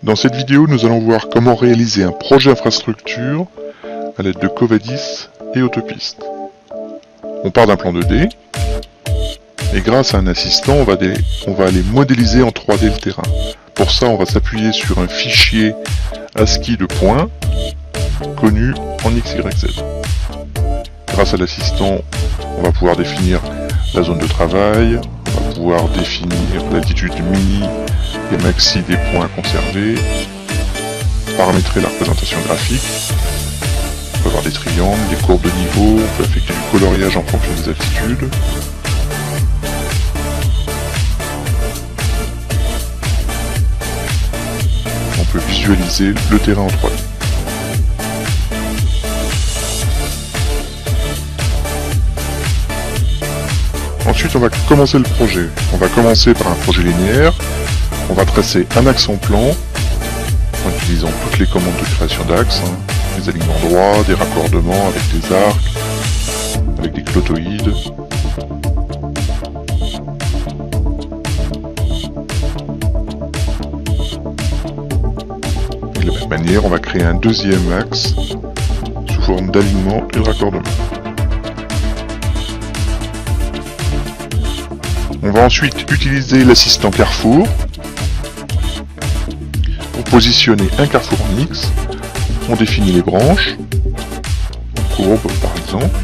Dans cette vidéo, nous allons voir comment réaliser un projet infrastructure à l'aide de Covadis et Autopiste. On part d'un plan 2D, et grâce à un assistant, on va aller modéliser en 3D le terrain. Pour ça, on va s'appuyer sur un fichier ASCII de points, connu en XYZ. Grâce à l'assistant, on va pouvoir définir la zone de travail, on va pouvoir définir l'altitude mini et maxi des points conservés, paramétrer la représentation graphique, on peut avoir des triangles, des courbes de niveau, on peut effectuer du coloriage en fonction des altitudes. On peut visualiser le terrain en 3D. Ensuite, on va commencer le projet. On va commencer par un projet linéaire. On va tracer un axe en plan, en utilisant toutes les commandes de création d'axes, des alignements droits, des raccordements avec des arcs, avec des clotoïdes. Et de la même manière, on va créer un deuxième axe sous forme d'alignement et de raccordement. On va ensuite utiliser l'assistant carrefour pour positionner un carrefour en X. On définit les branches, courbes par exemple.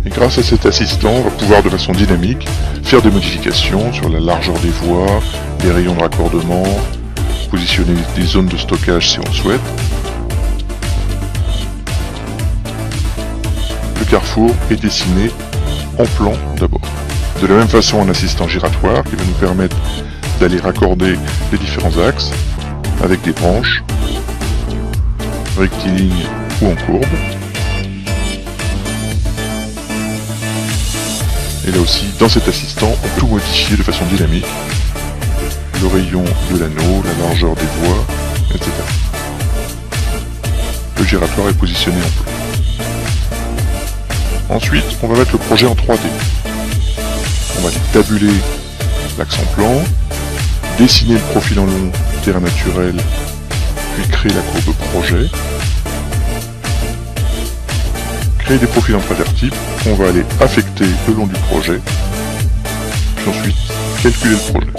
Et grâce à cet assistant, on va pouvoir de façon dynamique faire des modifications sur la largeur des voies, les rayons de raccordement, positionner des zones de stockage si on le souhaite. Le carrefour est dessiné en plan d'abord. De la même façon, un assistant giratoire qui va nous permettre d'aller raccorder les différents axes avec des branches rectilignes ou en courbe. Et là aussi, dans cet assistant, on peut tout modifier de façon dynamique. Le rayon de l'anneau, la largeur des voies, etc. Le giratoire est positionné en plan. Ensuite, on va mettre le projet en 3D. On va aller tabuler l'axe en plan, dessiner le profil en long du terrain naturel, puis créer la courbe projet, créer des profils en travers type qu'on va aller affecter le long du projet, puis ensuite calculer le projet.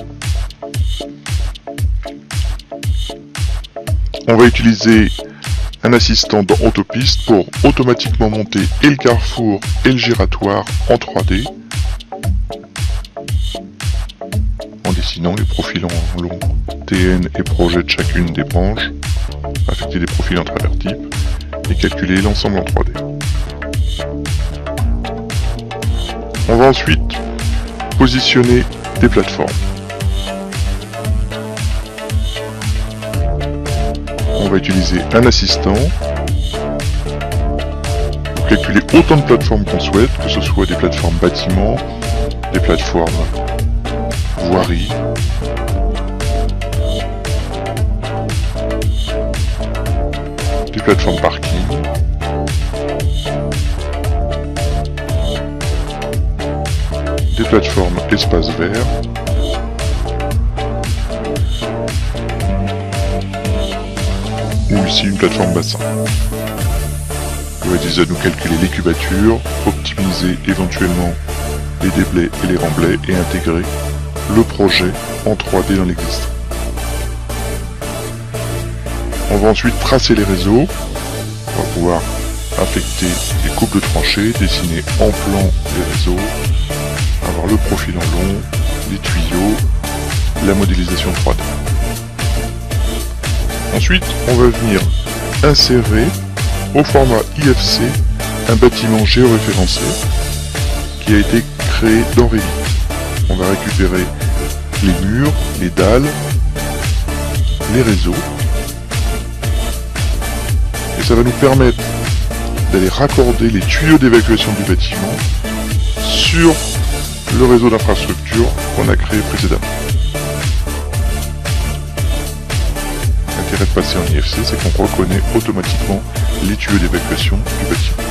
On va utiliser un assistant dans Autopiste pour automatiquement monter et le carrefour et le giratoire en 3D en dessinant les profils en long TN et projet de chacune des branches, affecter des profils en travers type et calculer l'ensemble en 3D. On va ensuite positionner des plateformes. On va utiliser un assistant pour calculer autant de plateformes qu'on souhaite, que ce soit des plateformes bâtiments, des plateformes voirie, des plateformes parking, des plateformes espace vert, ou ici une plateforme bassin. Covadis va nous calculer les cubatures, optimiser éventuellement les déblais et les remblais et intégrer le projet en 3D dans l'existant. On va ensuite tracer les réseaux. On va pouvoir affecter des coupes de tranchées, dessiner en plan les réseaux, avoir le profil en long, les tuyaux, la modélisation 3D. Ensuite, on va venir insérer au format IFC un bâtiment géoréférencé qui a été créé dans Revit. On va récupérer les murs, les dalles, les réseaux. Et ça va nous permettre d'aller raccorder les tuyaux d'évacuation du bâtiment sur le réseau d'infrastructure qu'on a créé précédemment. L'intérêt de passer en IFC, c'est qu'on reconnaît automatiquement les tuyaux d'évacuation du bâtiment.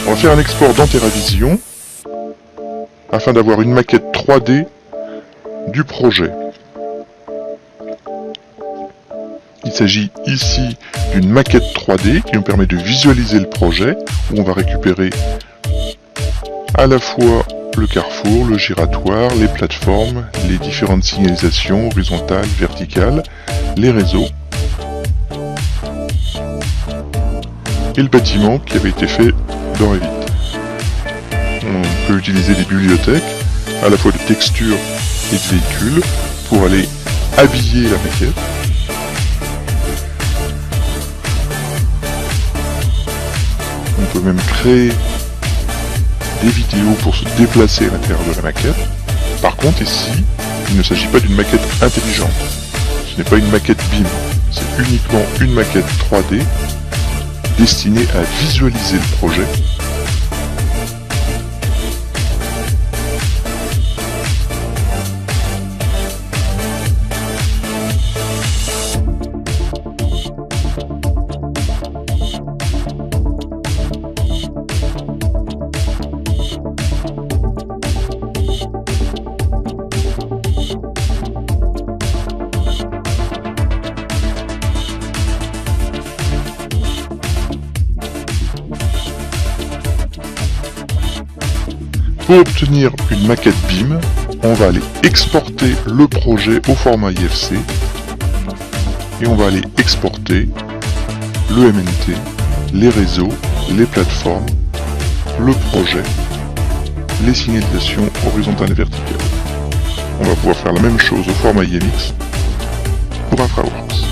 On va faire un export dans TerraVision afin d'avoir une maquette 3D du projet. Il s'agit ici d'une maquette 3D qui nous permet de visualiser le projet, où on va récupérer à la fois le carrefour, le giratoire, les plateformes, les différentes signalisations horizontales, verticales, les réseaux et le bâtiment qui avait été fait dans Revit. On peut utiliser des bibliothèques, à la fois de textures et de véhicules, pour aller habiller la maquette. On peut même créer des vidéos pour se déplacer à l'intérieur de la maquette. Par contre ici, il ne s'agit pas d'une maquette intelligente. Ce n'est pas une maquette BIM, c'est uniquement une maquette 3D destinée à visualiser le projet. Pour obtenir une maquette BIM, on va aller exporter le projet au format IFC et on va aller exporter le MNT, les réseaux, les plateformes, le projet, les signalisations horizontales et verticales. On va pouvoir faire la même chose au format IMX pour InfraWorks.